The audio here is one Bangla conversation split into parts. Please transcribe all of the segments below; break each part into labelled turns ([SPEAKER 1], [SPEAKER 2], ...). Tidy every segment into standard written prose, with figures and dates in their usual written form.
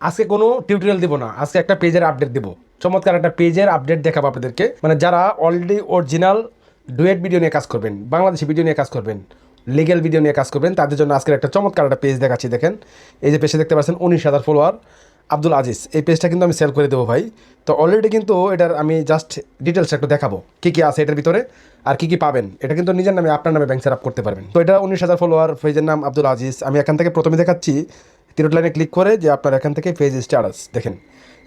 [SPEAKER 1] আজকে কোনো টিউটোরিয়াল দিব না, আজকে একটা পেজের আপডেট দিব। চমৎকার একটা পেজের আপডেট দেখাবো আপনাদেরকে। মানে যারা অলরেডি অরিজিনাল ডুয়েট ভিডিও নিয়ে কাজ করবেন, বাংলাদেশি ভিডিও নিয়ে কাজ করবেন, লিগেল ভিডিও নিয়ে কাজ করবেন, তাদের জন্য আজকের একটা চমৎকার একটা পেজ দেখাচ্ছি। দেখেন, এই যে পেজে দেখতে পাচ্ছেন 19,000 ফলোয়ার, আব্দুল আজিজ। এই পেজটা কিন্তু আমি সেল করে দেবো ভাই। তো অলরেডি কিন্তু এটার আমি জাস্ট ডিটেলস একটু দেখাবো কী কী আছে এটার ভিতরে আর কী কী পাবেন। এটা কিন্তু নিজের নামে আপনার নামে ব্যাংক সেট আপ করতে পারবেন। তো এটা 19,000 ফলোয়ার, পেজের নাম আব্দুল আজিজ। আমি এখান থেকে প্রথমে দেখাচ্ছি তিরোট লাইনে ক্লিক করে যে আপনার এখান থেকে পেজ স্ট্যাটাস দেখেন।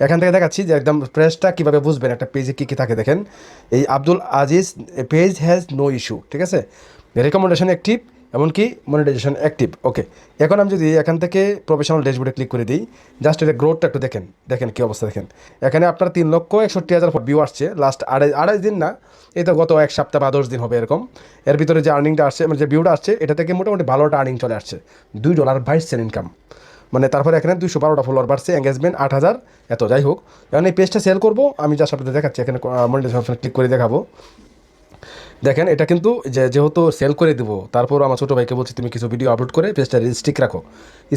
[SPEAKER 1] এখান থেকে দেখাচ্ছি যে একদম পেজটা কীভাবে বুঝবেন একটা পেজে কী কী থাকে। দেখেন, এই Abdul Aziz page has no issue, ঠিক আছে, রেকমেন্ডেশন অ্যাক্টিভ, এমনকি মনিটাইজেশন অ্যাক্টিভ। ওকে, এখন আমি যদি এখান থেকে প্রফেশনাল ড্যাশবোর্ডে ক্লিক করে দিই, জাস্ট এটা গ্রোথটা একটু দেখেন। দেখেন কী অবস্থা দেখেন। এখানে আপনার 3,61,000 ভিউ আসছে লাস্ট আড়াই দিন না, এই তো গত এক সপ্তাহ বা 10 দিন হবে এরকম। এর ভিতরে যে আর্নিংটা আসছে, মানে যে ভিউটা আসছে, এটা থেকে মোটামুটি ভালো একটা আর্নিং চলে আসছে। $2.22 ইনকাম। মানে তারপরে এখানে 212টা ফলোয়ার বাড়ছে, এঙ্গেজমেন্ট 8,000 এত। যাই হোক, এখন এই পেজটা সেল করবো, আমি জাস্ট আপনাদের দেখাচ্ছি। এখানে মনিটাইজেশন অপশনে ক্লিক করে দেখাবো। দেখেন, এটা কিন্তু যেহেতু সেল করে দেবো, তারপর আমার ছোটো ভাইকে বলছি তুমি কিছু ভিডিও আপলোড করে পেজটা রিস্ট্রিক রাখো।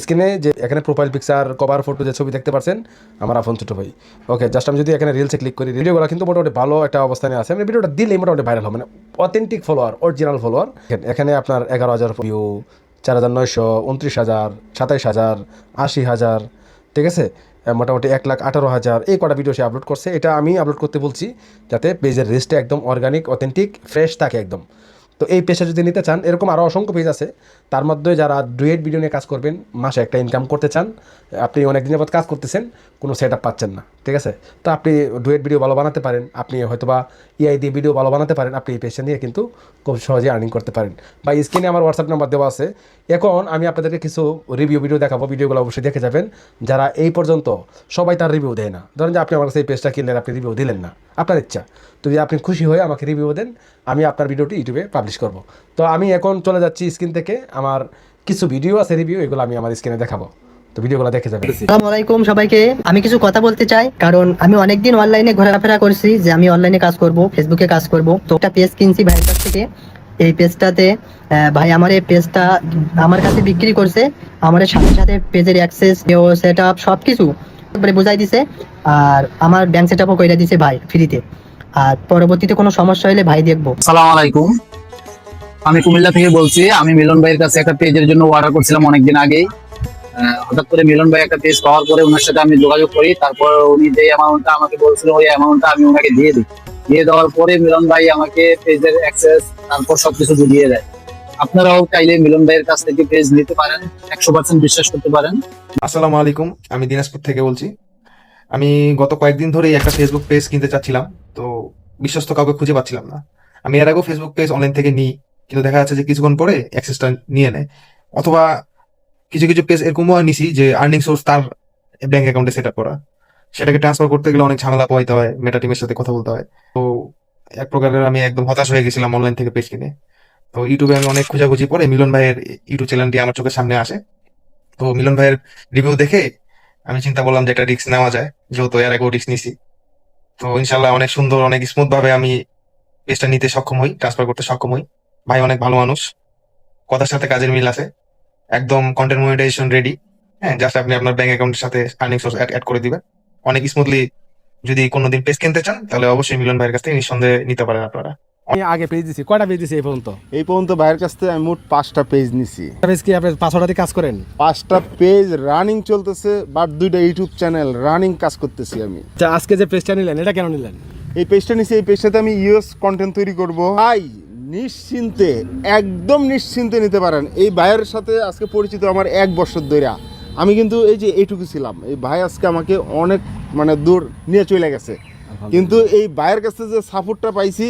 [SPEAKER 1] স্ক্রিনে যে এখানে প্রোফাইল পিকচার, কভার ফটো যে ছবি দেখতে পাচ্ছেন, আমার আপন ছোটো ভাই। ওকে, জাস্ট আমি যদি এখানে রিলসে ক্লিক করি, ভিডিওগুলো কিন্তু মোটামুটি ভালো একটা অবস্থানে আছে। মানে ভিডিওটা দিলেই মোটামুটি ভাইরাল হবে, মানে অথেন্টিক ফলোয়ার, অরিজিনাল ফলোয়ার। এখানে আপনার 11,000 ভিউ, 4,900, 29,000, 27,000, 80,000, ঠিক আছে, মোটামুটি 1,18,000 এই কটা ভিডিও সে আপলোড করছে। এটা আমি আপলোড করতে বলছি যাতে পেজের রেস্টটা একদম অর্গানিক, অথেন্টিক, ফ্রেশ থাকে একদম। তো এই পেজটা যদি নিতে চান, এরকম আরও অসংখ্য পেজ আছে। তার মধ্যে যারা ডুয়েট ভিডিও নিয়ে কাজ করবেন, মাসে একটা ইনকাম করতে চান, আপনি অনেক দিনের পর কাজ করতেছেন, কোনো সেট আপ পাচ্ছেন না, ঠিক আছে, তো আপনি ডুয়েট ভিডিও ভালো বানাতে পারেন, আপনি হয়তোবা এআই দিয়ে ভিডিও ভালো বানাতে পারেন, আপনি এই পেজটা নিয়ে কিন্তু খুব সহজে আর্নিং করতে পারেন। বা স্ক্রিনে আমার হোয়াটসঅ্যাপ নাম্বার দেওয়া আছে। এখন আমি আপনাদেরকে কিছু রিভিউ ভিডিও দেখাবো, ভিডিওগুলো অবশ্যই দেখে যাবেন। যারা এই পর্যন্ত সবাই তার রিভিউ দেয় না, ধরেন যে আপনি আমার কাছে এই পেজটা কিনলেন, আপনি রিভিউ দিলেন না, আপনার ইচ্ছা। তো যদি আপনি খুশি হয়ে আমাকে রিভিউ দেন, আমি আপনার ভিডিওটি ইউটিউবে পাবলিশ করব। তো আমি এখন চলে যাচ্ছি স্ক্রিন থেকে, আমার কিছু ভিডিও আছে রিভিউ, এগুলো আমি আমার স্ক্রিনে দেখাবো। তো ভিডিওগুলো দেখে যাবেন।
[SPEAKER 2] আসসালামু আলাইকুম সবাইকে। আমি কিছু কথা বলতে চাই, কারণ আমি অনেকদিন অনলাইনে ঘোরাফেরা করছি যে আমি অনলাইনে কাজ করব, ফেসবুকে কাজ করব। তো একটা পেজ কিনছি ভাইয়ের কাছ থেকে। এই পেজটাতে ভাই আমার এই পেজটা আমার কাছে বিক্রি করছে। আমার সাথে সাথে পেজের অ্যাক্সেস, সেট আপ সবকিছু একবারে বুঝাই দিছে। আর আমার ব্যাংক সেট আপও করে দিছে ভাই ফ্রিতে। আর পরবর্তীতে কোনো সমস্যা হলে ভাই দেখবো।
[SPEAKER 3] আসসালামু আলাইকুম, আমি কুমিল্লা থেকে বলছি। আমি মিলন ভাইয়ের কাছে একটা পেজের জন্য অর্ডার করছিলাম অনেকদিন আগেই। হঠাৎ করে মিলন ভাই একটা পেজ পাওয়ার পরে ওনার সাথে আমি যোগাযোগ করি। তারপর উনি যে অ্যামাউন্টটা আমাকে বলছিল, ওই অ্যামাউন্টটা আমি ওনাকে দিয়ে দিই। দিয়ে দেওয়ার পরে মিলন ভাই আমাকে পেজের অ্যাক্সেস, তারপর সবকিছু দিয়ে দেয়। আপনারাও চাইলে মিলন ভাইয়ের কাছ থেকে পেজ নিতে পারেন, 100% বিশ্বাস করতে পারেন।
[SPEAKER 4] আসসালামু আলাইকুম, আমি দিনাজপুর থেকে বলছি। আমি গত কয়েকদিন ধরেই একটা ফেসবুক পেজ কিনতে চাচ্ছিলাম, তো বিশ্বস্ত কাউকে খুঁজে পাচ্ছিলাম না। আমি এর আগেও ফেসবুক পেজ অনলাইন থেকে নিই, কিন্তু দেখা যাচ্ছে যে কিছুক্ষণ পরে অ্যাক্সেসটা নিয়ে নেয়। অথবা কিছু কিছু পেজ এরকমও নিছি যে আর্নিং সোর্স তার ব্যাংক অ্যাকাউন্টে সেট আপ করা, সেটাকে ট্রান্সফার করতে গেলে অনেক ঝামেলা পোহাইতে হয়, মেটা টিমের সাথে কথা বলতে হয়। তো এক প্রকারের আমি একদম হতাশ হয়ে গেছিলাম অনলাইন থেকে পেজ কিনে। তো ইউটিউবে আমি অনেক খোঁজাখুঁজি পরে মিলন ভাইয়ের ইউটিউব চ্যানেলটি আমার চোখের সামনে আসে। তো মিলন ভাইয়ের রিভিউ দেখে আমি চিন্তা করলাম যে একটা রিস্ক নেওয়া যায়, যেহেতু এর আগেও রিস্ক নিছি। তো ইনশাল্লাহ অনেক সুন্দর, অনেক স্মুথ ভাবে আমি পেজটা নিতে সক্ষম হই, ট্রান্সফার করতে সক্ষম হই। ভাই অনেক ভালো মানুষ, কথার সাথে কাজের মিল আছে, একদম কন্টেন্ট মনিটাইজেশন রেডি। হ্যাঁ, জাস্ট আপনি আপনার ব্যাংক অ্যাকাউন্টের সাথে আর্নিং সোর্স অ্যাড করে দিবেন অনেক স্মুথলি। যদি কোনোদিন পেজ কিনতে চান, তাহলে অবশ্যই মিলন ভাইয়ের কাছ থেকে নিঃসন্দেহে নিতে পারেন আপনারা।
[SPEAKER 1] আমি আগে পেজ দিছি, কয়টা পেজ দিছি এই পর্যন্ত?
[SPEAKER 5] এই পর্যন্ত ভাইয়ের কাছ থেকে আমি মোট 5টা পেজ নিছি।
[SPEAKER 1] পেজ কি আপনি 5-6টা দিয়ে কাজ করেন?
[SPEAKER 5] 5টা পেজ রানিং চলতেছে, বাট 2টা ইউটিউব চ্যানেল রানিং কাজ করতেছি আমি।
[SPEAKER 1] আচ্ছা, আজকে যে পেজটা নিলেন, এটা কেন নিলেন?
[SPEAKER 5] এই পেজটা নিছি, এই পেজটাতে আমি ইউএস কন্টেন্ট তৈরি করব। ভাই নিশ্চিন্তে, একদম নিশ্চিন্তে নিতে পারেন। এই ভাইয়ের সাথে আজকে পরিচিত আমার 1 বছর ধরে। আমি কিন্তু এই যে এইটুকু ছিলাম, এই ভাই আজকে আমাকে অনেক দূর নিয়ে চলে গেছে। কিন্তু এই ভাইয়ের কাছে যে সাপোর্টটা পাইছি,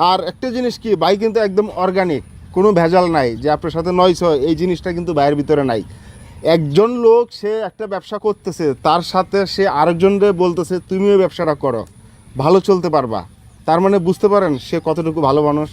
[SPEAKER 5] আর একটা জিনিস কি, ভাই কিন্তু একদম অর্গানিক, কোনো ভেজাল নাই যে আপনার সাথে নয়স হয়, এই জিনিসটা কিন্তু ভাইয়ের ভিতরে নাই। একজন লোক সে একটা ব্যবসা করতেছে, তার সাথে সে আরেকজনকে বলতেছে তুমিও ব্যবসাটা করো, ভালো চলতে পারবা। তার মানে বুঝতে পারেন সে কতটুকু ভালো মানুষ।